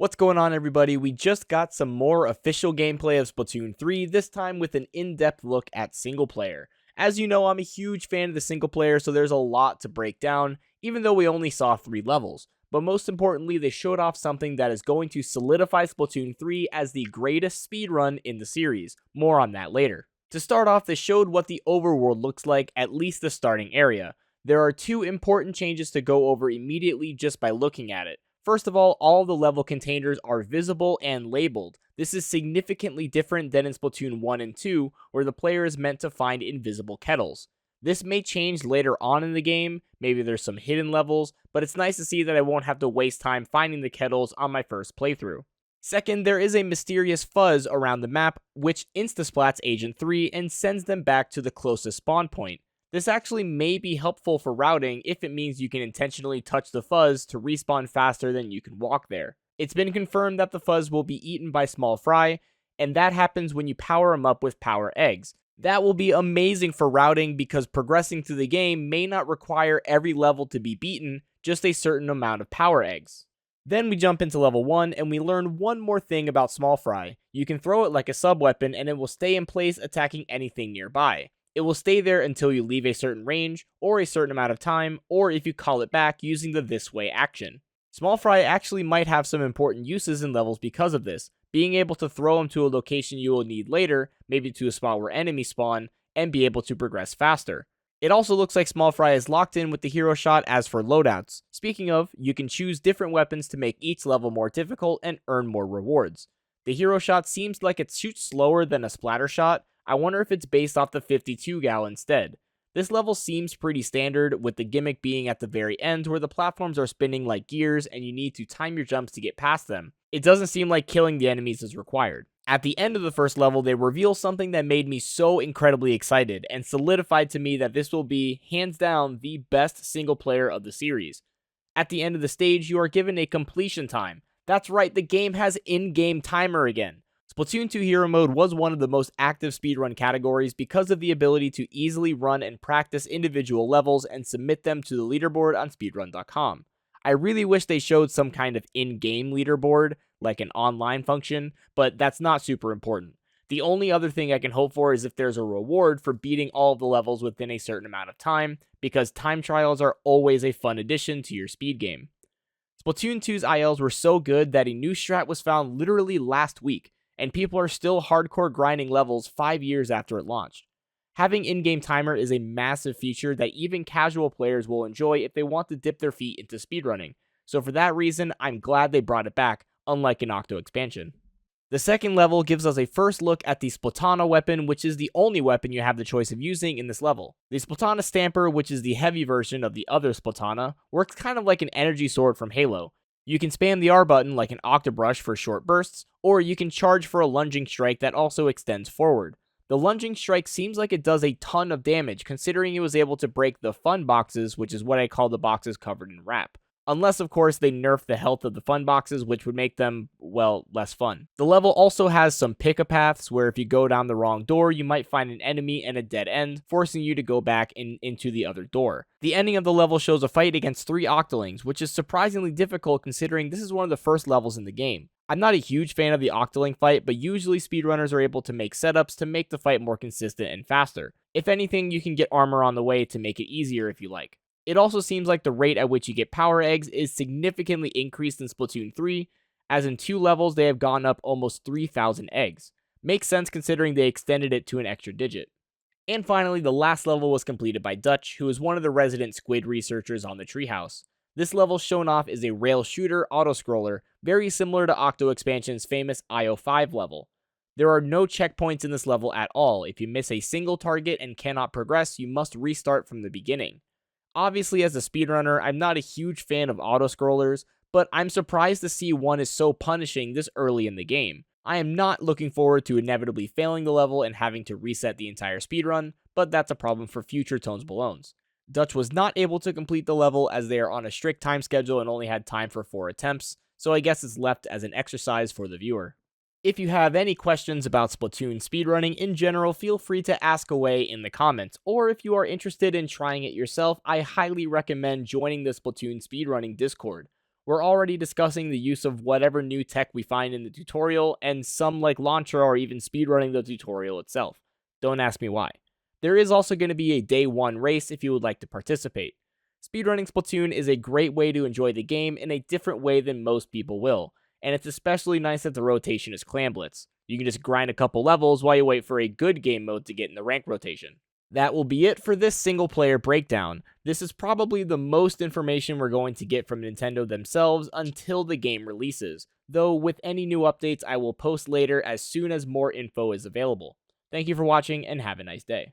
What's going on, everybody? We just got some more official gameplay of Splatoon 3, this time with an in-depth look at single player. As you know, I'm a huge fan of the single player, so there's a lot to break down, even though we only saw 3 levels. But most importantly, they showed off something that is going to solidify Splatoon 3 as the greatest speedrun in the series. More on that later. To start off, they showed what the overworld looks like, at least the starting area. There are 2 important changes to go over immediately just by looking at it. First of all the level containers are visible and labeled. This is significantly different than in Splatoon 1 and 2, where the player is meant to find invisible kettles. This may change later on in the game, maybe there's some hidden levels, but it's nice to see that I won't have to waste time finding the kettles on my first playthrough. Second, there is a mysterious fuzz around the map, which insta-splats Agent 3 and sends them back to the closest spawn point. This actually may be helpful for routing if it means you can intentionally touch the fuzz to respawn faster than you can walk there. It's been confirmed that the fuzz will be eaten by small fry, and that happens when you power them up with power eggs. That will be amazing for routing because progressing through the game may not require every level to be beaten, just a certain amount of power eggs. Then we jump into level 1 and we learn one more thing about small fry. You can throw it like a sub weapon and it will stay in place attacking anything nearby. It will stay there until you leave a certain range, or a certain amount of time, or if you call it back using the this way action. Small fry actually might have some important uses in levels because of this, being able to throw them to a location you will need later, maybe to a spot where enemies spawn, and be able to progress faster. It also looks like small fry is locked in with the hero shot as for loadouts. Speaking of, you can choose different weapons to make each level more difficult and earn more rewards. The hero shot seems like it shoots slower than a splatter shot. I wonder if it's based off the 52 gal instead. This level seems pretty standard, with the gimmick being at the very end where the platforms are spinning like gears and you need to time your jumps to get past them. It doesn't seem like killing the enemies is required. At the end of the first level, they reveal something that made me so incredibly excited and solidified to me that this will be, hands down, the best single player of the series. At the end of the stage, you are given a completion time. That's right, the game has in-game timer again. Splatoon 2 Hero Mode was one of the most active speedrun categories because of the ability to easily run and practice individual levels and submit them to the leaderboard on speedrun.com. I really wish they showed some kind of in-game leaderboard, like an online function, but that's not super important. The only other thing I can hope for is if there's a reward for beating all of the levels within a certain amount of time, because time trials are always a fun addition to your speed game. Splatoon 2's ILs were so good that a new strat was found literally last week, and people are still hardcore grinding levels 5 years after it launched. Having in-game timer is a massive feature that even casual players will enjoy if they want to dip their feet into speedrunning, so for that reason, I'm glad they brought it back, unlike an Octo expansion. The second level gives us a first look at the Splitano Weapon, which is the only weapon you have the choice of using in this level. The Splatana Stamper, which is the heavy version of the other Splatana, works kind of like an energy sword from Halo. You can spam the R button like an Octobrush for short bursts, or you can charge for a lunging strike that also extends forward. The lunging strike seems like it does a ton of damage considering it was able to break the fun boxes, which is what I call the boxes covered in wrap. Unless, of course, they nerf the health of the fun boxes, which would make them, well, less fun. The level also has some pick-a-paths where if you go down the wrong door, you might find an enemy and a dead end, forcing you to go back into the other door. The ending of the level shows a fight against 3 Octolings, which is surprisingly difficult considering this is one of the first levels in the game. I'm not a huge fan of the Octoling fight, but usually speedrunners are able to make setups to make the fight more consistent and faster. If anything, you can get armor on the way to make it easier if you like. It also seems like the rate at which you get power eggs is significantly increased in Splatoon 3, as in 2 levels they have gone up almost 3,000 eggs. Makes sense considering they extended it to an extra digit. And finally, the last level was completed by Dutch, who is one of the resident squid researchers on the Treehouse. This level shown off is a rail shooter auto-scroller, very similar to Octo Expansion's famous IO5 level. There are no checkpoints in this level at all. If you miss a single target and cannot progress, you must restart from the beginning. Obviously, as a speedrunner, I'm not a huge fan of auto-scrollers, but I'm surprised to see one is so punishing this early in the game. I am not looking forward to inevitably failing the level and having to reset the entire speedrun, but that's a problem for future TonesBalones. Dutch was not able to complete the level as they are on a strict time schedule and only had time for 4 attempts, so I guess it's left as an exercise for the viewer. If you have any questions about Splatoon speedrunning in general, feel free to ask away in the comments, or if you are interested in trying it yourself, I highly recommend joining the Splatoon speedrunning Discord. We're already discussing the use of whatever new tech we find in the tutorial, and some like Launcher are even speedrunning the tutorial itself. Don't ask me why. There is also going to be a day 1 race if you would like to participate. Speedrunning Splatoon is a great way to enjoy the game in a different way than most people will, and it's especially nice that the rotation is clamblets. You can just grind a couple levels while you wait for a good game mode to get in the rank rotation. That will be it for this single player breakdown. This is probably the most information we're going to get from Nintendo themselves until the game releases, though with any new updates I will post later as soon as more info is available. Thank you for watching and have a nice day.